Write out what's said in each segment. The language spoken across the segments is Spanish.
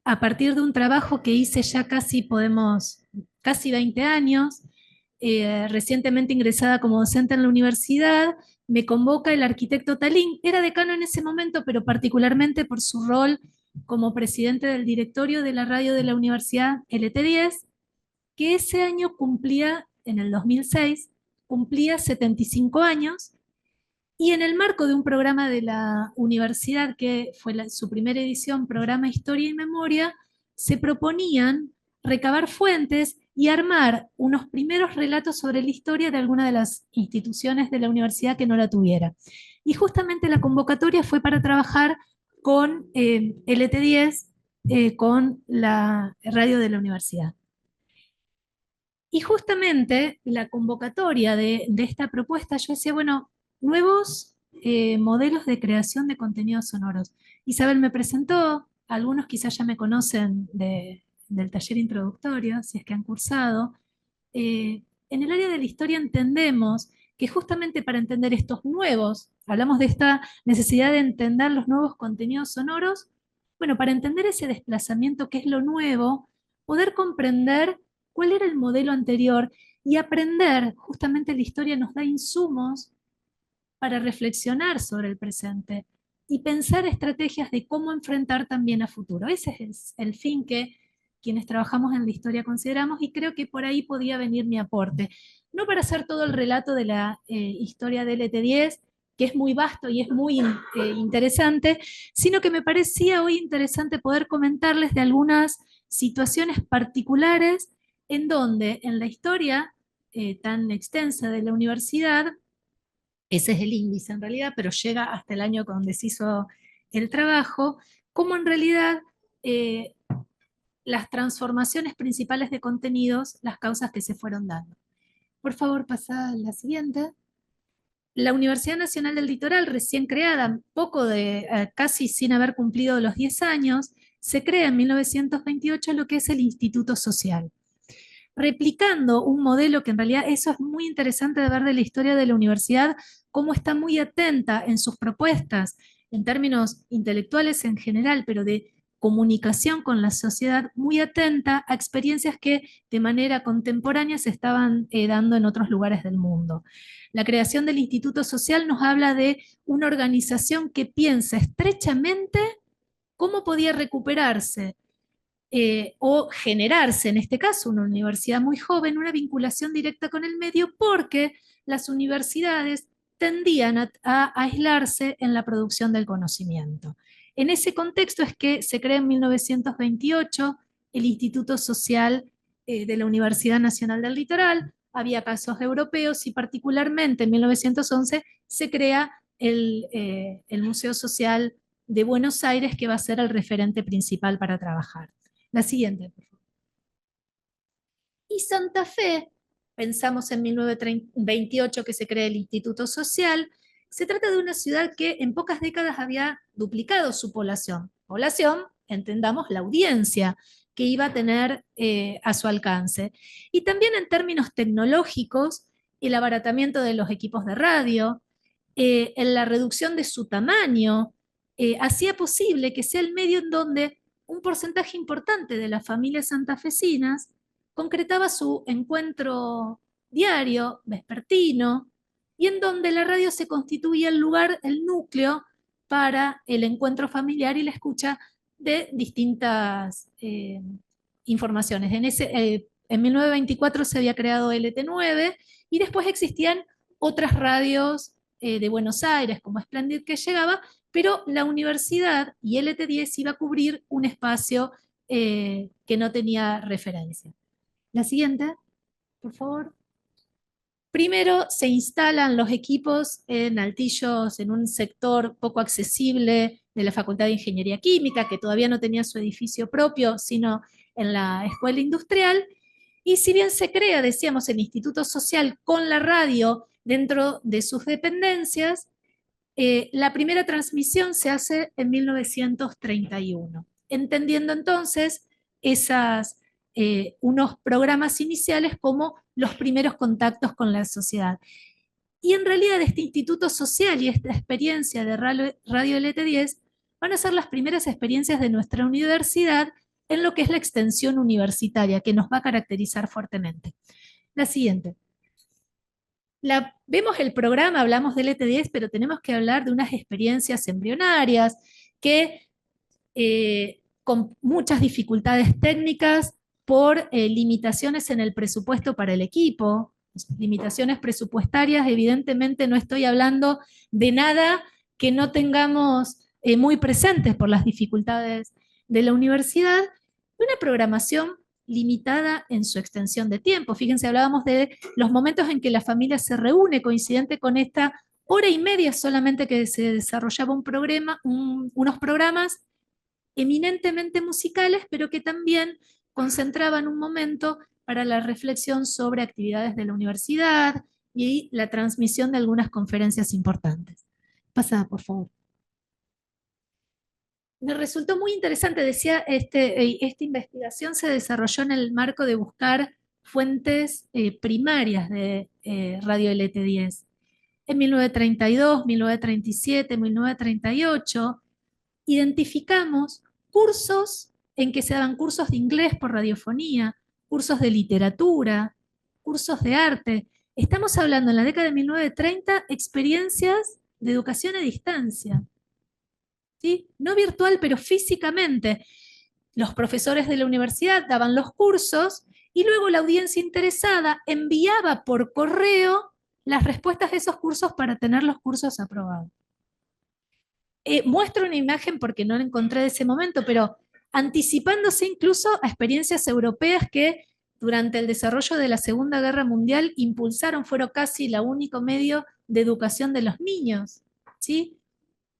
a partir de un trabajo que hice ya casi 20 años, recientemente ingresada como docente en la universidad, me convoca el arquitecto Talín. Era decano en ese momento, pero particularmente por su rol como presidente del directorio de la radio de la Universidad LT10, que ese año cumplía, en el 2006, cumplía 75 años, y en el marco de un programa de la universidad, que fue su primera edición, Programa Historia y Memoria, se proponían recabar fuentes y armar unos primeros relatos sobre la historia de alguna de las instituciones de la universidad que no la tuviera. Y justamente la convocatoria fue para trabajar con LT10, con la radio de la universidad. Y justamente la convocatoria de esta propuesta, yo decía, bueno, nuevos modelos de creación de contenidos sonoros. Isabel me presentó, algunos quizás ya me conocen del taller introductorio, si es que han cursado. En el área de la historia entendemos que justamente para entender estos nuevos, hablamos de esta necesidad de entender los nuevos contenidos sonoros, bueno, para entender ese desplazamiento que es lo nuevo, poder comprender cuál era el modelo anterior y aprender, justamente la historia nos da insumos para reflexionar sobre el presente y pensar estrategias de cómo enfrentar también a futuro. Ese es el fin que quienes trabajamos en la historia consideramos, y creo que por ahí podía venir mi aporte. No para hacer todo el relato de la historia del ET10, que es muy vasto y es muy interesante, sino que me parecía hoy interesante poder comentarles de algunas situaciones particulares en donde en la historia tan extensa de la universidad, ese es el índice en realidad, pero llega hasta el año donde se hizo el trabajo, como en realidad eh, las transformaciones principales de contenidos, las causas que se fueron dando. Por favor, pasa a la siguiente. La Universidad Nacional del Litoral, recién creada, casi sin haber cumplido los 10 años, se crea en 1928 lo que es el Instituto Social, replicando un modelo que en realidad eso es muy interesante de ver de la historia de la universidad, cómo está muy atenta en sus propuestas, en términos intelectuales en general, pero de comunicación con la sociedad, muy atenta a experiencias que de manera contemporánea se estaban dando en otros lugares del mundo. La creación del Instituto Social nos habla de una organización que piensa estrechamente cómo podía recuperarse o generarse, en este caso, una universidad muy joven, una vinculación directa con el medio, porque las universidades tendían a aislarse en la producción del conocimiento. En ese contexto es que se crea en 1928 el Instituto Social de la Universidad Nacional del Litoral. Había casos europeos y particularmente en 1911 se crea el Museo Social de Buenos Aires, que va a ser el referente principal para trabajar. La siguiente, por favor. Y Santa Fe, pensamos en 1928 que se crea el Instituto Social, se trata de una ciudad que en pocas décadas había duplicado su población. Población, entendamos, la audiencia que iba a tener a su alcance. Y también en términos tecnológicos, el abaratamiento de los equipos de radio, en la reducción de su tamaño, hacía posible que sea el medio en donde un porcentaje importante de las familias santafesinas concretaba su encuentro diario, vespertino, y en donde la radio se constituía el lugar, el núcleo para el encuentro familiar y la escucha de distintas informaciones. En 1924 se había creado LT9 y después existían otras radios de Buenos Aires, como Splendid, que llegaba, pero la universidad y LT10 iba a cubrir un espacio que no tenía referencia. La siguiente, por favor. Primero se instalan los equipos en Altillos, en un sector poco accesible de la Facultad de Ingeniería Química, que todavía no tenía su edificio propio, sino en la Escuela Industrial. Y si bien se crea, decíamos, el Instituto Social con la radio dentro de sus dependencias, la primera transmisión se hace en 1931, entendiendo entonces unos programas iniciales como los primeros contactos con la sociedad. Y en realidad este Instituto Social y esta experiencia de Radio LT10 van a ser las primeras experiencias de nuestra universidad en lo que es la extensión universitaria, que nos va a caracterizar fuertemente. La siguiente. Vemos el programa, hablamos del ET10, pero tenemos que hablar de unas experiencias embrionarias que con muchas dificultades técnicas por limitaciones en el presupuesto para el equipo, limitaciones presupuestarias. Evidentemente no estoy hablando de nada que no tengamos muy presentes por las dificultades de la universidad, una programación limitada en su extensión de tiempo. Fíjense, hablábamos de los momentos en que la familia se reúne, coincidente con esta hora y media solamente que se desarrollaba unos programas eminentemente musicales, pero que también concentraban un momento para la reflexión sobre actividades de la universidad y la transmisión de algunas conferencias importantes. Pasada, por favor. Me resultó muy interesante, decía, esta investigación se desarrolló en el marco de buscar fuentes primarias de radio LT10. En 1932, 1937, 1938, identificamos cursos en que se daban cursos de inglés por radiofonía, cursos de literatura, cursos de arte. Estamos hablando en la década de 1930, experiencias de educación a distancia, ¿sí? No virtual, pero físicamente. Los profesores de la universidad daban los cursos y luego la audiencia interesada enviaba por correo las respuestas de esos cursos para tener los cursos aprobados. Muestro una imagen porque no la encontré de ese momento, pero anticipándose incluso a experiencias europeas que durante el desarrollo de la Segunda Guerra Mundial impulsaron, fueron casi el único medio de educación de los niños, ¿sí?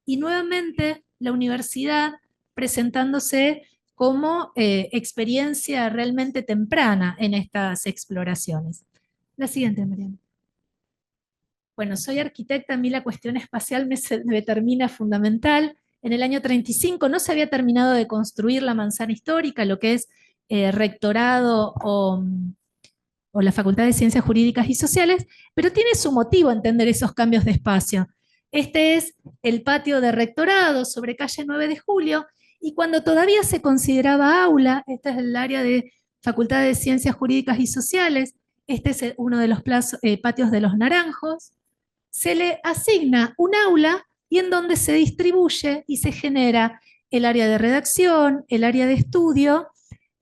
Y nuevamente la universidad presentándose como experiencia realmente temprana en estas exploraciones. La siguiente, Mariana. Bueno, soy arquitecta, a mí la cuestión espacial me termina fundamental. En el año 35 no se había terminado de construir la manzana histórica, lo que es rectorado o la Facultad de Ciencias Jurídicas y Sociales, pero tiene su motivo entender esos cambios de espacio. Este es el patio de rectorado sobre calle 9 de Julio, y cuando todavía se consideraba aula, este es el área de Facultad de Ciencias Jurídicas y Sociales, este es uno de los patios de los Naranjos, se le asigna un aula y en donde se distribuye y se genera el área de redacción, el área de estudio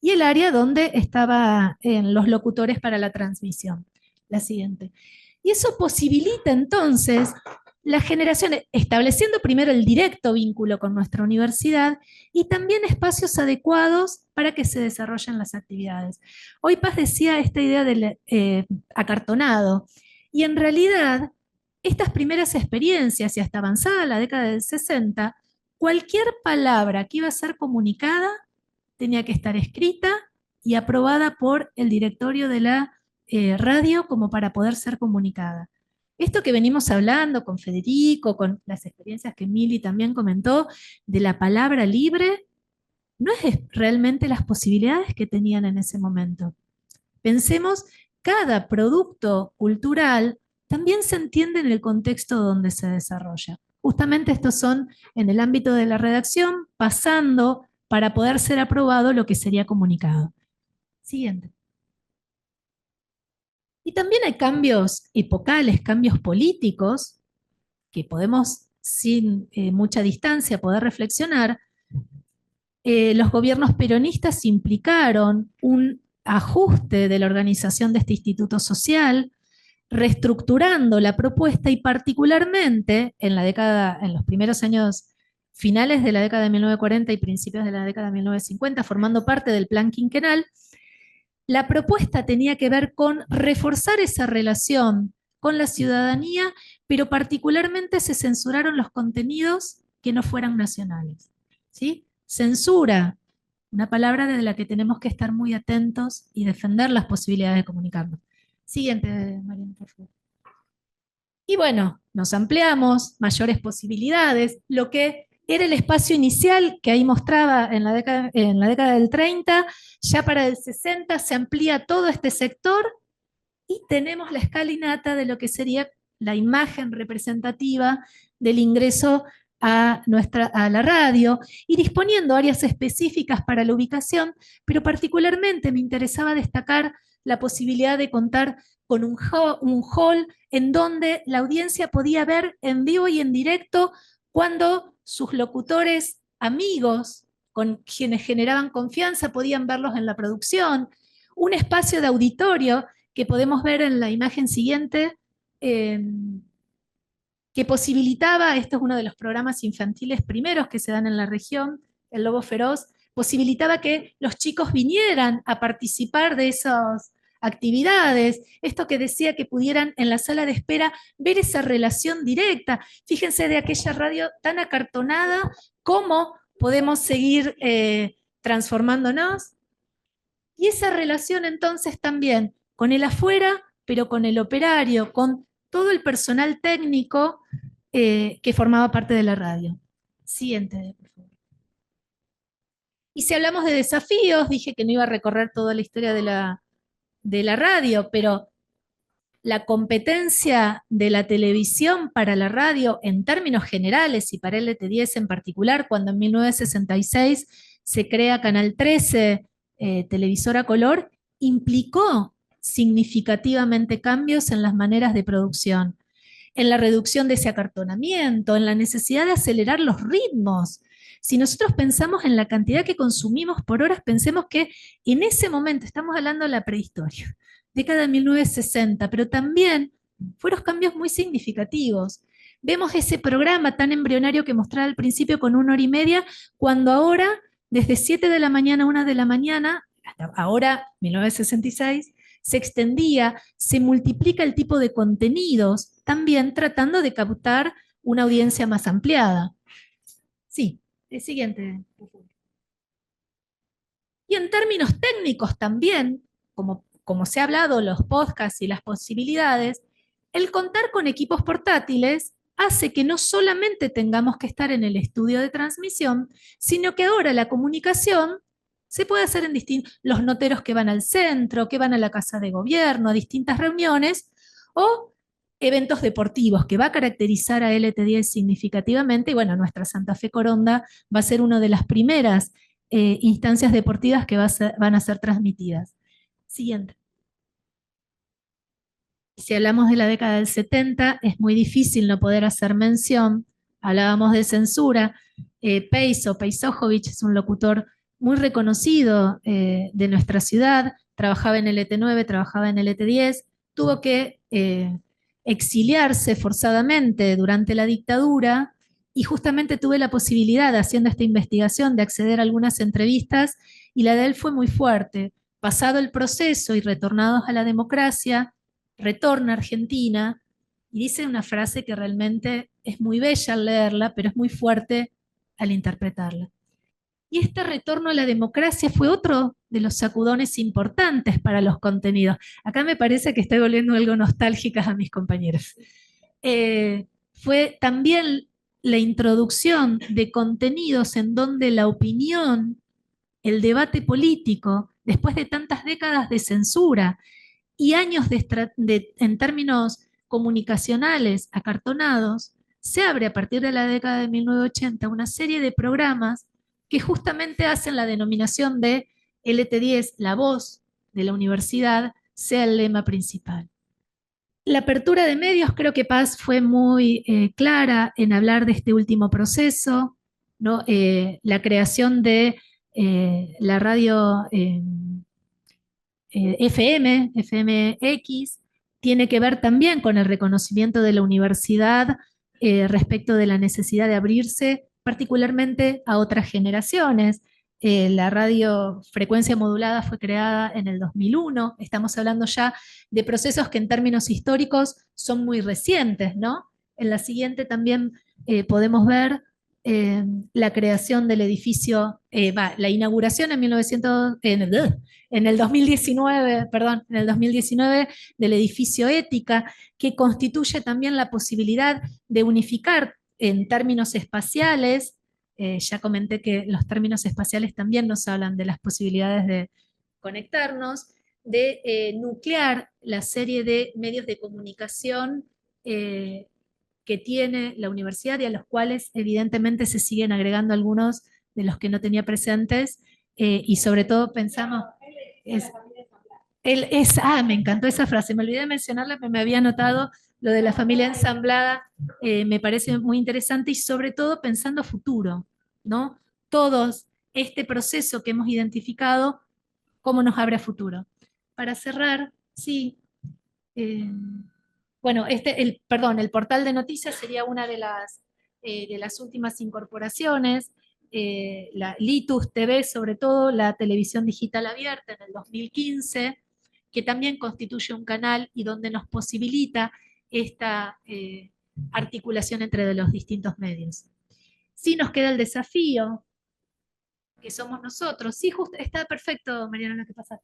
y el área donde estaban los locutores para la transmisión. La siguiente. Y eso posibilita entonces la generación, estableciendo primero el directo vínculo con nuestra universidad y también espacios adecuados para que se desarrollen las actividades. Hoy Paz decía esta idea del acartonado, y en realidad estas primeras experiencias y hasta avanzada la década del 60, cualquier palabra que iba a ser comunicada tenía que estar escrita y aprobada por el directorio de la radio como para poder ser comunicada. Esto que venimos hablando con Federico, con las experiencias que Mili también comentó, de la palabra libre, no es realmente las posibilidades que tenían en ese momento. Pensemos, cada producto cultural también se entiende en el contexto donde se desarrolla. Justamente estos son en el ámbito de la redacción, pasando para poder ser aprobado lo que sería comunicado. Siguiente. Y también hay cambios epocales, cambios políticos, que podemos sin mucha distancia poder reflexionar. Los gobiernos peronistas implicaron un ajuste de la organización de este instituto social, reestructurando la propuesta y particularmente en los primeros años finales de la década de 1940 y principios de la década de 1950, formando parte del plan quinquenal, la propuesta tenía que ver con reforzar esa relación con la ciudadanía, pero particularmente se censuraron los contenidos que no fueran nacionales, ¿sí? Censura, una palabra de la que tenemos que estar muy atentos y defender las posibilidades de comunicarnos. Siguiente, Mariana, por favor. Y bueno, nos ampliamos, mayores posibilidades, lo que era el espacio inicial que ahí mostraba en la década del 30, ya para el 60 se amplía todo este sector y tenemos la escalinata de lo que sería la imagen representativa del ingreso a la radio y disponiendo áreas específicas para la ubicación, pero particularmente me interesaba destacar la posibilidad de contar con un hall en donde la audiencia podía ver en vivo y en directo cuando sus locutores amigos, con quienes generaban confianza, podían verlos en la producción, un espacio de auditorio que podemos ver en la imagen siguiente, eh, que posibilitaba, esto es uno de los programas infantiles primeros que se dan en la región, El Lobo Feroz, posibilitaba que los chicos vinieran a participar de esas actividades, esto que decía que pudieran en la sala de espera ver esa relación directa. Fíjense de aquella radio tan acartonada, cómo podemos seguir transformándonos. Y esa relación entonces también con el afuera, pero con el operario, con todo el personal técnico que formaba parte de la radio. Siguiente, por favor. Y si hablamos de desafíos, dije que no iba a recorrer toda la historia de la radio, pero la competencia de la televisión para la radio en términos generales y para LT10 en particular, cuando en 1966 se crea Canal 13, televisora color, implicó significativamente cambios en las maneras de producción, en la reducción de ese acartonamiento, en la necesidad de acelerar los ritmos. Si nosotros pensamos en la cantidad que consumimos por horas, pensemos que en ese momento, estamos hablando de la prehistoria, década de 1960, pero también fueron cambios muy significativos. Vemos ese programa tan embrionario que mostraba al principio con 1 hora y media, cuando ahora, desde 7 de la mañana a 1 de la mañana, hasta ahora, 1966, se extendía, se multiplica el tipo de contenidos, también tratando de captar una audiencia más ampliada. Sí, el siguiente. Y en términos técnicos también, como se ha hablado, los podcasts y las posibilidades, el contar con equipos portátiles hace que no solamente tengamos que estar en el estudio de transmisión, sino que ahora la comunicación se puede hacer en los noteros que van al centro, que van a la casa de gobierno, a distintas reuniones, o eventos deportivos, que va a caracterizar a LT10 significativamente, y bueno, nuestra Santa Fe Coronda va a ser una de las primeras instancias deportivas que van a ser transmitidas. Siguiente. Si hablamos de la década del 70, es muy difícil no poder hacer mención. Hablábamos de censura. Pejzovic es un locutor muy reconocido de nuestra ciudad, trabajaba en LT9, trabajaba en LT10, tuvo que exiliarse forzadamente durante la dictadura y justamente tuve la posibilidad, haciendo esta investigación, de acceder a algunas entrevistas y la de él fue muy fuerte. Pasado el proceso y retornados a la democracia, retorna a Argentina y dice una frase que realmente es muy bella al leerla, pero es muy fuerte al interpretarla. Y este retorno a la democracia fue otro de los sacudones importantes para los contenidos. Acá me parece que estoy volviendo algo nostálgicas a mis compañeros. Fue también la introducción de contenidos en donde la opinión, el debate político, después de tantas décadas de censura y años en términos comunicacionales acartonados, se abre a partir de la década de 1980 una serie de programas que justamente hacen la denominación de LT10, la voz de la universidad, sea el lema principal. La apertura de medios, creo que Paz fue muy clara en hablar de este último proceso, ¿no? La creación de la radio FMX, tiene que ver también con el reconocimiento de la universidad respecto de la necesidad de abrirse particularmente a otras generaciones. La radio frecuencia modulada fue creada en el 2001, estamos hablando ya de procesos que en términos históricos son muy recientes, ¿no? En la siguiente también podemos ver la creación del edificio, la inauguración en 1900, en el 2019, perdón, en el 2019 del edificio Ética, que constituye también la posibilidad de unificar en términos espaciales. Ya comenté que los términos espaciales también nos hablan de las posibilidades de conectarnos, de nuclear la serie de medios de comunicación que tiene la universidad y a los cuales evidentemente se siguen agregando algunos de los que no tenía presentes, y sobre todo pensamos, me encantó esa frase, me olvidé de mencionarla, pero me había notado lo de la familia ensamblada, me parece muy interesante y sobre todo pensando a futuro, ¿no? Todos este proceso que hemos identificado, ¿cómo nos abre a futuro? Para cerrar, sí, eh, bueno, perdón, el portal de noticias sería una de las últimas incorporaciones, la Litus TV, sobre todo la televisión digital abierta en el 2015, que también constituye un canal y donde nos posibilita esta articulación entre los distintos medios. Sí nos queda el desafío, que somos nosotros. Sí, justo, está perfecto, Mariana, lo que pasa.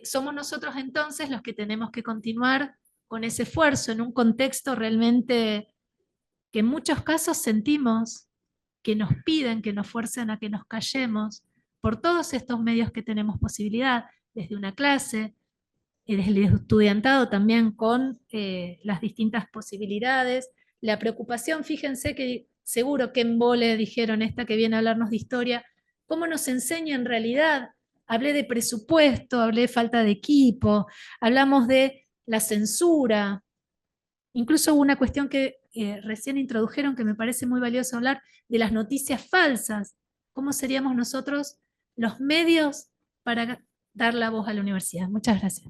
Somos nosotros entonces los que tenemos que continuar con ese esfuerzo en un contexto realmente que en muchos casos sentimos que nos piden, que nos fuerzan a que nos callemos por todos estos medios que tenemos posibilidad, desde una clase, desde el estudiantado también con las distintas posibilidades, la preocupación, fíjense que seguro que en Vole dijeron esta que viene a hablarnos de historia, cómo nos enseña en realidad. Hablé de presupuesto, hablé de falta de equipo, hablamos de la censura, incluso hubo una cuestión que recién introdujeron que me parece muy valioso hablar, de las noticias falsas. ¿Cómo seríamos nosotros los medios para dar la voz a la universidad? Muchas gracias.